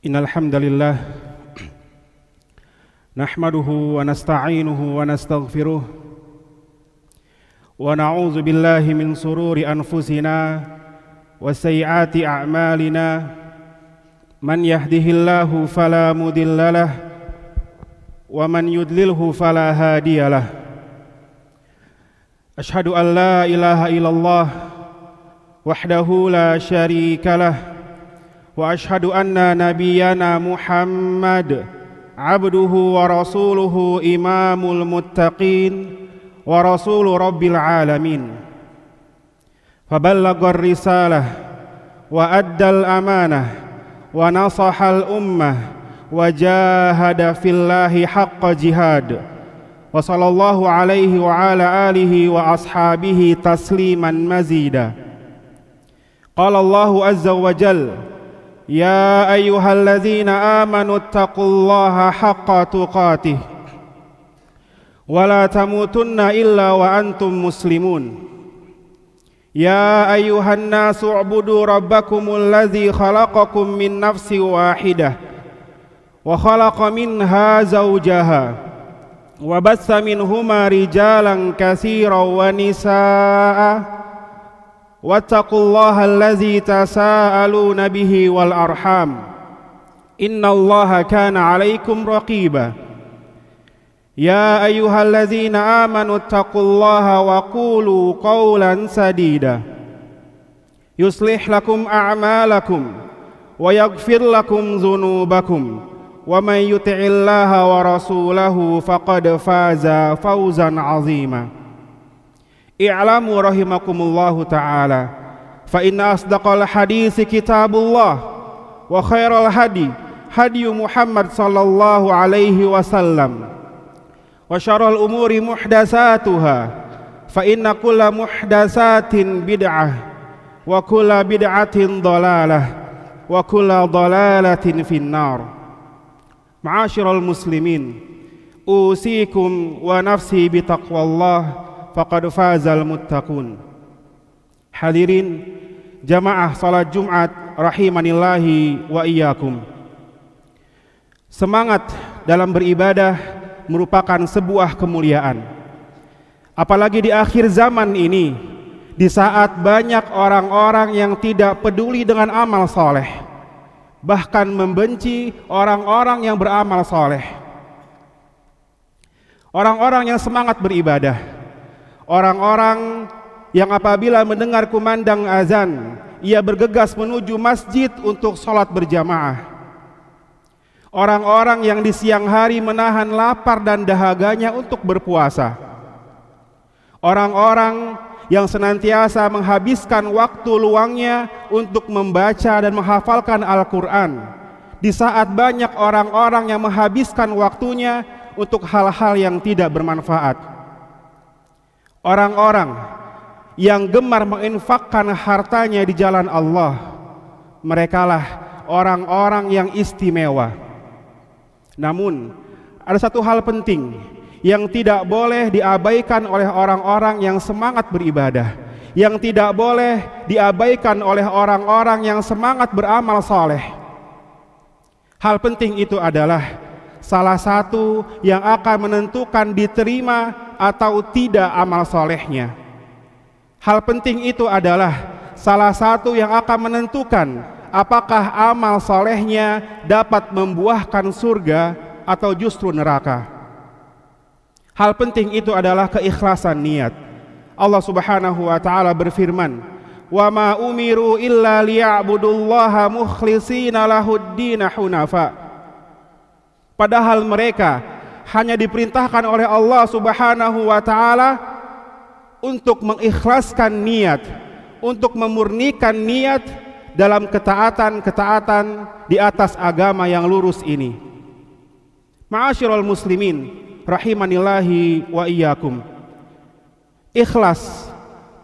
Innal hamdalillah nahmaduhu wa nasta'inuhu wa nastaghfiruh wa na'udzu billahi min sururi anfusina wa sayyiati a'malina man yahdihillahu fala mudhillalah wa man yudlilhu fala hadiyalah. Ashhadu an la ilaha illallah wahdahu la syarikalah wa ashhadu anna nabiyyana Muhammad abduhu wa rasuluhu imamul muttaqin wa rasulu rabbil alamin. Faballagha risalah wa addal amanah wa nasahal ummah wa jahada fillahi haqqa jihad wa sallallahu alaihi wa ala alihi wa ashabihi tasliman mazida. Qala Allahu azza wa jalla Ya ayyuhalladzina amanu taqullaha haqqa tuqatih wa la tamutunna illa wa antum muslimun. Ya ayyuhan nasu ubudu rabbakumul ladzi khalaqakum min nafsin wahidah wa khalaqa minha zawjaha wa bassa minhuma rijalan katsiran wa nisaa'a wattaqullaha allazi tasaaluna bihi wal arham innallaha kana 'alaikum raqiba. Ya ayyuhallazina amanu taqullaha wa qulu qawlan sadida yuslih lakum a'malakum wa yaghfir lakum dhunubakum wa may yuti'illaha wa rasulahu faqad faza fawzan 'azima. I'lamu rahimakumullahu ta'ala fa inna asdaqal hadisi kitabullah wa khairal hadi Muhammad sallallahu alaihi wasallam wa syarrul umuri muhdatsatuha fa inna kulla muhdatsatin bid'ah wa kulla bid'atin dhalalah wa kulla dhalalatin finnar. Ma'asyiral muslimin, usikum wa nafsi bitaqwallah faqad fazal muttaqun. Hadirin jamaah salat Jumat rahimanillahi wa iyyakum. Semangat dalam beribadah merupakan sebuah kemuliaan. Apalagi di akhir zaman ini, di saat banyak orang-orang yang tidak peduli dengan amal soleh, bahkan membenci orang-orang yang beramal soleh. Orang-orang yang semangat beribadah, orang-orang yang apabila mendengar kumandang azan, ia bergegas menuju masjid untuk sholat berjamaah. Orang-orang yang di siang hari menahan lapar dan dahaganya untuk berpuasa. Orang-orang yang senantiasa menghabiskan waktu luangnya untuk membaca dan menghafalkan Al-Quran, di saat banyak orang-orang yang menghabiskan waktunya untuk hal-hal yang tidak bermanfaat. Orang-orang yang gemar menginfakkan hartanya di jalan Allah, merekalah orang-orang yang istimewa. Namun, ada satu hal penting yang tidak boleh diabaikan oleh orang-orang yang semangat beribadah, yang tidak boleh diabaikan oleh orang-orang yang semangat beramal saleh. Hal penting itu adalah salah satu yang akan menentukan diterima atau tidak amal solehnya. Hal penting itu adalah salah satu yang akan menentukan apakah amal solehnya dapat membuahkan surga atau justru neraka. Hal penting itu adalah keikhlasan niat. Allah Subhanahu wa ta'ala berfirman, wa ma umiru illa liya'budullaha mukhlishina lahuddin hunafa. Padahal mereka hanya diperintahkan oleh Allah Subhanahu wa ta'ala untuk mengikhlaskan niat, untuk memurnikan niat dalam ketaatan-ketaatan di atas agama yang lurus ini. Ma'asyiral muslimin rahimanillahi wa iyyakum. Ikhlas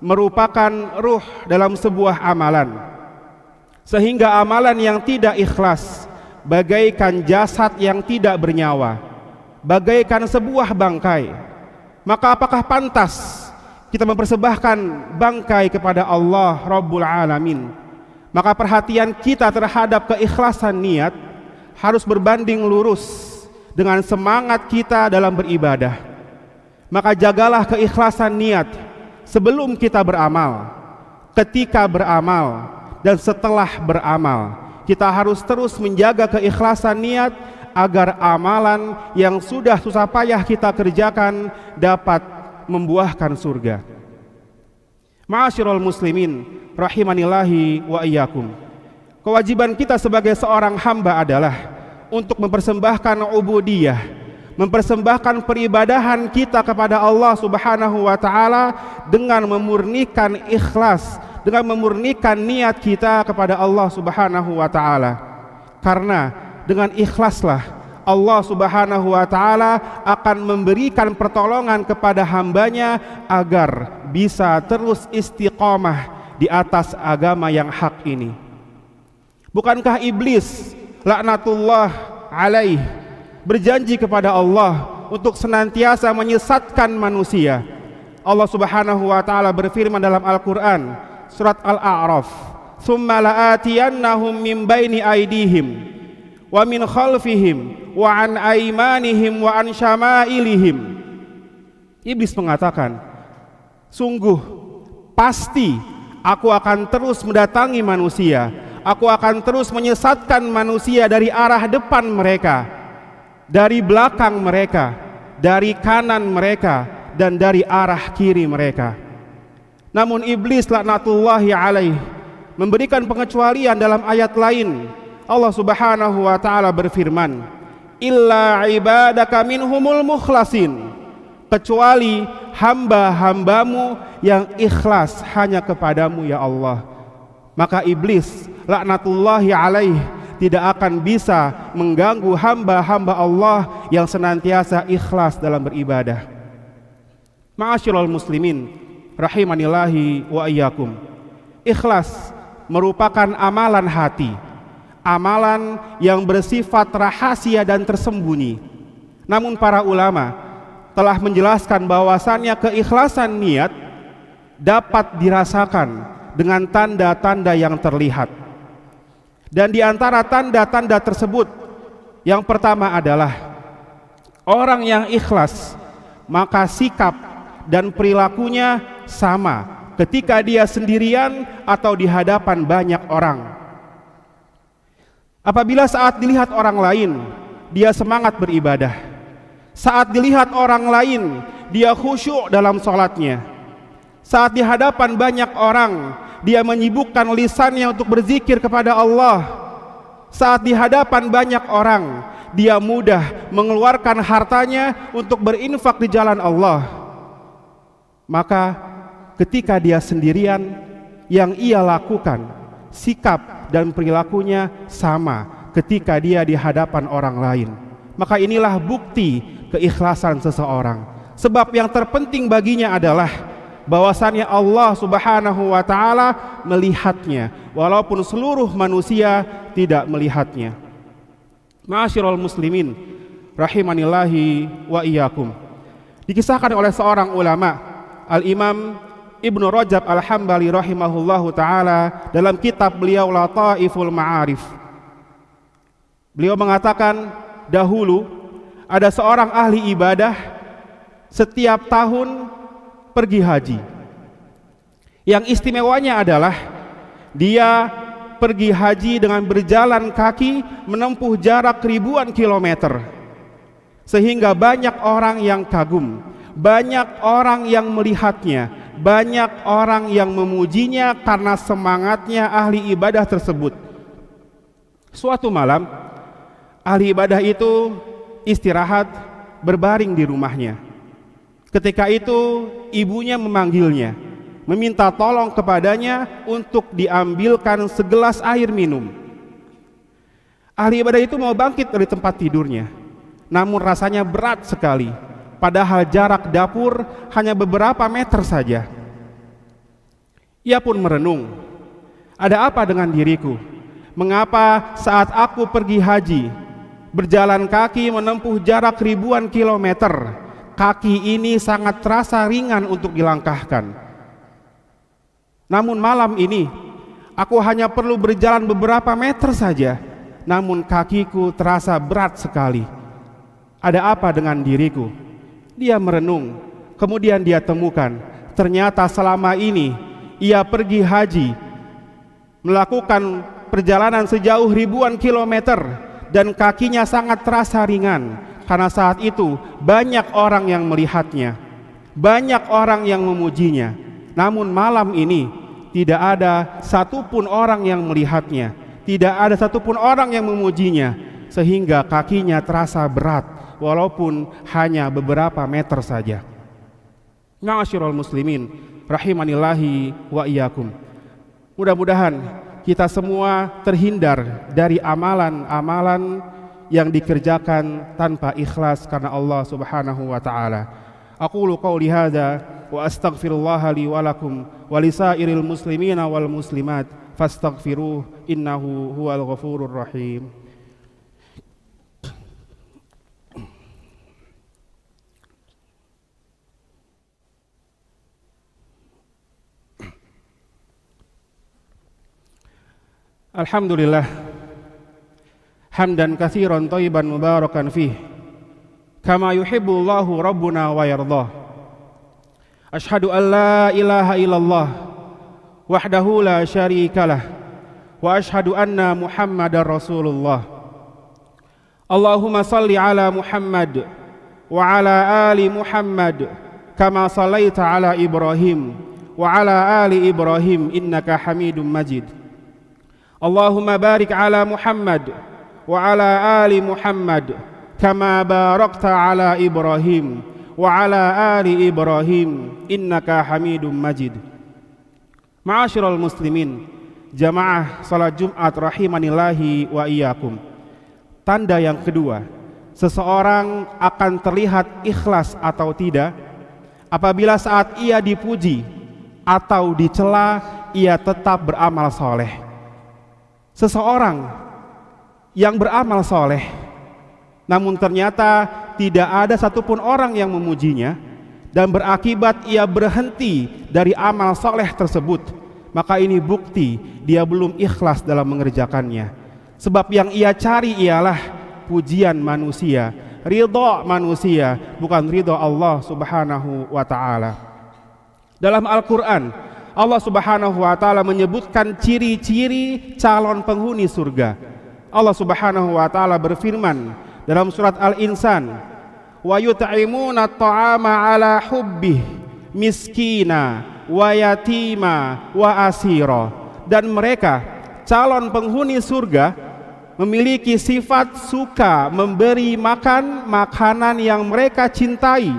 merupakan ruh dalam sebuah amalan, sehingga amalan yang tidak ikhlas bagaikan jasad yang tidak bernyawa, bagaikan sebuah bangkai. Maka apakah pantas kita mempersembahkan bangkai kepada Allah Rabbul Alamin? Maka perhatian kita terhadap keikhlasan niat harus berbanding lurus dengan semangat kita dalam beribadah. Maka jagalah keikhlasan niat sebelum kita beramal, ketika beramal, dan setelah beramal. Kita harus terus menjaga keikhlasan niat agar amalan yang sudah susah payah kita kerjakan dapat membuahkan surga. Ma'asyiral muslimin rahimanillahi wa iyyakum. Kewajiban kita sebagai seorang hamba adalah untuk mempersembahkan ubudiyah, mempersembahkan peribadahan kita kepada Allah Subhanahu wa taala dengan memurnikan ikhlas, dengan memurnikan niat kita kepada Allah Subhanahu wa taala. Karena dengan ikhlaslah Allah Subhanahu wa taala akan memberikan pertolongan kepada hambanya agar bisa terus istiqamah di atas agama yang hak ini. Bukankah iblis laknatullah alaih berjanji kepada Allah untuk senantiasa menyesatkan manusia? Allah Subhanahu wa taala berfirman dalam Al-Qur'an surat Al-A'raf, "Tsumma la'atiyannahum min baini aydihim wa min khalfihim wa an aymanihim wa an syama'ilihim." Iblis mengatakan, sungguh pasti aku akan terus mendatangi manusia, aku akan terus menyesatkan manusia dari arah depan mereka, dari belakang mereka, dari kanan mereka, dan dari arah kiri mereka. Namun iblis laknatullahi alaih memberikan pengecualian dalam ayat lain. Allah Subhanahu wa taala berfirman, "Illa ibadaka minhumul mukhlasin," kecuali hamba-hambamu yang ikhlas hanya kepadamu ya Allah. Maka iblis laknatullahi alaih tidak akan bisa mengganggu hamba-hamba Allah yang senantiasa ikhlas dalam beribadah. Ma'asyiral muslimin rahimanillahi wa iyyakum. Ikhlas merupakan amalan hati, amalan yang bersifat rahasia dan tersembunyi. Namun para ulama telah menjelaskan bahwasannya keikhlasan niat dapat dirasakan dengan tanda-tanda yang terlihat. Dan di antara tanda-tanda tersebut, yang pertama adalah orang yang ikhlas, maka sikap dan perilakunya sama ketika dia sendirian atau di hadapan banyak orang. Apabila saat dilihat orang lain, dia semangat beribadah. Saat dilihat orang lain, dia khusyuk dalam sholatnya. Saat di hadapan banyak orang, dia menyibukkan lisannya untuk berzikir kepada Allah. Saat di hadapan banyak orang, dia mudah mengeluarkan hartanya untuk berinfak di jalan Allah. Maka ketika dia sendirian, yang ia lakukan, sikap dan perilakunya sama ketika dia di hadapan orang lain. Maka inilah bukti keikhlasan seseorang. Sebab yang terpenting baginya adalah bahwasannya Allah Subhanahu wa taala melihatnya walaupun seluruh manusia tidak melihatnya. Ma'asyiral muslimin rahimanillahi wa iyyakum. Dikisahkan oleh seorang ulama, Al-Imam Ibnu Rajab Al-Hambali rahimahullahu taala dalam kitab beliau Lataiful Ma'arif. Beliau mengatakan, dahulu ada seorang ahli ibadah setiap tahun pergi haji. Yang istimewanya adalah dia pergi haji dengan berjalan kaki menempuh jarak ribuan kilometer, sehingga banyak orang yang kagum, banyak orang yang melihatnya, banyak orang yang memujinya karena semangatnya ahli ibadah tersebut. Suatu malam, ahli ibadah itu istirahat berbaring di rumahnya. Ketika itu ibunya memanggilnya, meminta tolong kepadanya untuk diambilkan segelas air minum. Ahli ibadah itu mau bangkit dari tempat tidurnya, namun rasanya berat sekali, padahal jarak dapur hanya beberapa meter saja. Ia pun merenung, ada apa dengan diriku? Mengapa saat aku pergi haji, berjalan kaki menempuh jarak ribuan kilometer, kaki ini sangat terasa ringan untuk dilangkahkan. Namun malam ini aku hanya perlu berjalan beberapa meter saja, namun kakiku terasa berat sekali. Ada apa dengan diriku? Dia merenung, kemudian dia temukan, ternyata selama ini ia pergi haji, melakukan perjalanan sejauh ribuan kilometer, dan kakinya sangat terasa ringan, karena saat itu banyak orang yang melihatnya, banyak orang yang memujinya. Namun malam ini tidak ada satupun orang yang melihatnya, tidak ada satupun orang yang memujinya, sehingga kakinya terasa berat walaupun hanya beberapa meter saja. Ma'asyiral muslimin rahimanillahi wa iyyakum. Mudah-mudahan kita semua terhindar dari amalan-amalan yang dikerjakan tanpa ikhlas karena Allah Subhanahu wa taala. Aqulu qouli hadza wa astaghfirullaha li wa lakum wa lisairil muslimina wal muslimat fastaghfiruh innahu huwal ghafurur rahim. Alhamdulillah hamdan katsiran thayyiban mubarakan fih kama yuhibbullahu rabbuna wa yardah. Ashhadu an la ilaha illallah wahdahu la syarikalah wa ashhadu anna Muhammadar Rasulullah. Allahumma salli ala Muhammad wa ala ali Muhammad kama sallaita ala Ibrahim wa ala ali Ibrahim innaka Hamidum Majid. Allahumma barik ala Muhammad wa ala ali Muhammad kama barakta ala Ibrahim wa ala ali Ibrahim innaka Hamidum Majid. Ma'asyiral muslimin, jamaah salat Jumat rahimanillahi wa iyyakum. Tanda yang kedua, seseorang akan terlihat ikhlas atau tidak apabila saat ia dipuji atau dicela ia tetap beramal soleh. Seseorang yang beramal soleh namun ternyata tidak ada satupun orang yang memujinya dan berakibat ia berhenti dari amal soleh tersebut, maka ini bukti dia belum ikhlas dalam mengerjakannya. Sebab yang ia cari ialah pujian manusia, ridha manusia, bukan ridha Allah Subhanahu wa ta'ala. Dalam Al-Quran Allah Subhanahu wa ta'ala menyebutkan ciri-ciri calon penghuni surga. Allah Subhanahu wa ta'ala berfirman dalam surat Al-Insan, wa yut'imuna at-ta'ama ala hubbih miskina wa yatima wa asira. Dan mereka calon penghuni surga memiliki sifat suka memberi makan makanan yang mereka cintai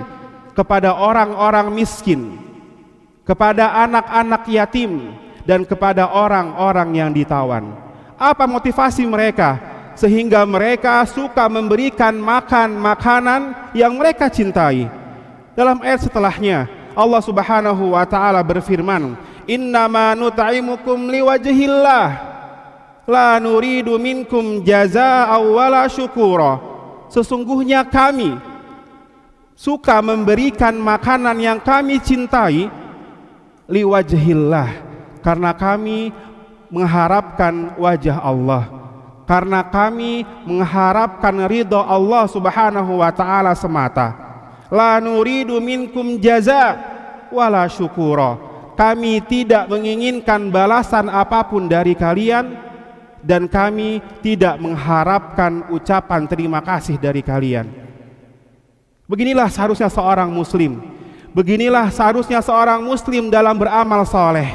kepada orang-orang miskin, kepada anak-anak yatim, dan kepada orang-orang yang ditawan. Apa motivasi mereka sehingga mereka suka memberikan makan makanan yang mereka cintai? Dalam ayat setelahnya Allah Subhanahu wa ta'ala berfirman, innama nut'imukum liwajhillah la nuridu minkum jazaa'a wala syukura. Sesungguhnya kami suka memberikan makanan yang kami cintai liwajhillah, karena kami mengharapkan wajah Allah, karena kami mengharapkan ridha Allah Subhanahu wa ta'ala semata. La nuridu minkum jaza wala syukura. Kami tidak menginginkan balasan apapun dari kalian, dan kami tidak mengharapkan ucapan terima kasih dari kalian. Beginilah seharusnya seorang muslim. Beginilah seharusnya seorang muslim dalam beramal soleh.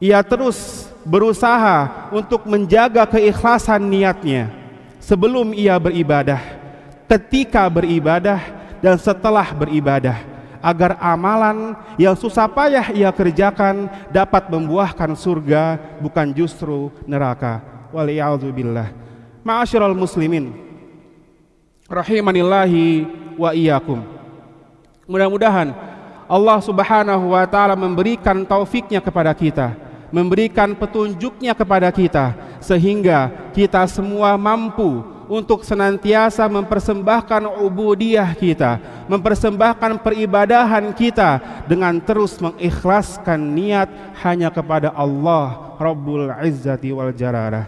Ia terus berusaha untuk menjaga keikhlasan niatnya sebelum ia beribadah, ketika beribadah, dan setelah beribadah, agar amalan yang susah payah ia kerjakan dapat membuahkan surga, bukan justru neraka. Waliyadzubillah. Ma'asyiral muslimin rahimanillahi wa iyyakum. Mudah-mudahan Allah Subhanahu wa ta'ala memberikan taufiknya kepada kita, memberikan petunjuknya kepada kita, sehingga kita semua mampu untuk senantiasa mempersembahkan ubudiyah kita, mempersembahkan peribadahan kita dengan terus mengikhlaskan niat hanya kepada Allah Rabbul Izzati wal Jalalah.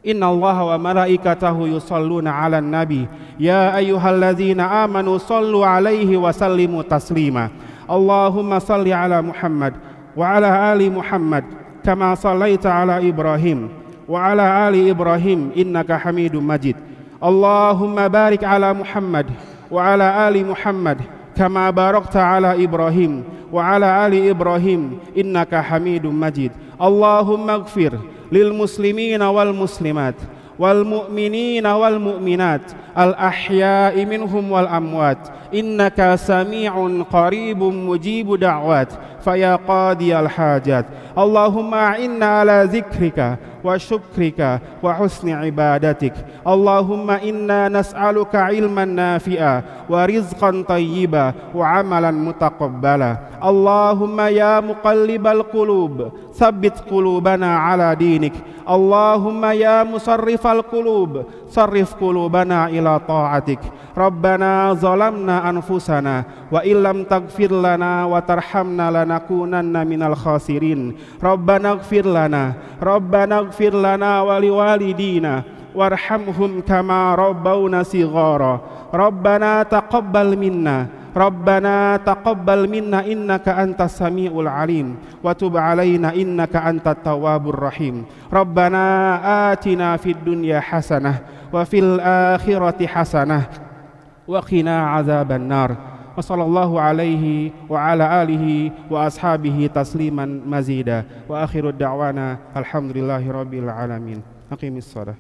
Innallaha wa malaikatahu yusholluna 'alan nabi ya ayyuhalladzina amanu shollu 'alaihi wa sallimu taslima. Allahumma shalli 'ala Muhammad wa 'ala ali Muhammad kama shallaita 'ala Ibrahim wa 'ala ali Ibrahim innaka Hamidum Majid. Allahumma barik 'ala Muhammad wa 'ala ali Muhammad kama barakta 'ala Ibrahim wa 'ala ali Ibrahim innaka Hamidum Majid. Allahumma ighfir lil muslimina wal muslimat wal mu'minina wal mu'minat al ahya'i minhum wal amwat innaka sami'un qaribun mujibu da'wat faya qadiyal hajat. Allahumma a'inna ala zikrika wa syukrika wa husni ibadatik. Allahumma inna nas'aluka ilman nafi'a wa rizqan tayyiba wa amalan mutaqabbala. Allahumma ya muqallibal qulub tsabbit qulubana ala dinik. Allahumma ya musarrifal qulub sarrif qulubana ila ta'atik. Rabbana zalamna anfusana wa illam taghfir lana wa tarhamna lanakunanna minal khasirin. Rabbana ighfir lana wa liwalidina warhamhum kama rabbawna shighara. Rabbana taqabbal minna innaka antas samiul alim wa tub alaina innaka antat tawwabur rahim. Rabbana atina fid dunya hasanah wa fil akhirati hasanah wa qina azaban nar. Wa sallallahu alaihi wa ala alihi wa ashabihi tasliman mazida. Wa akhiru da'wana alhamdulillahi rabbil alamin. Aqimis shalah.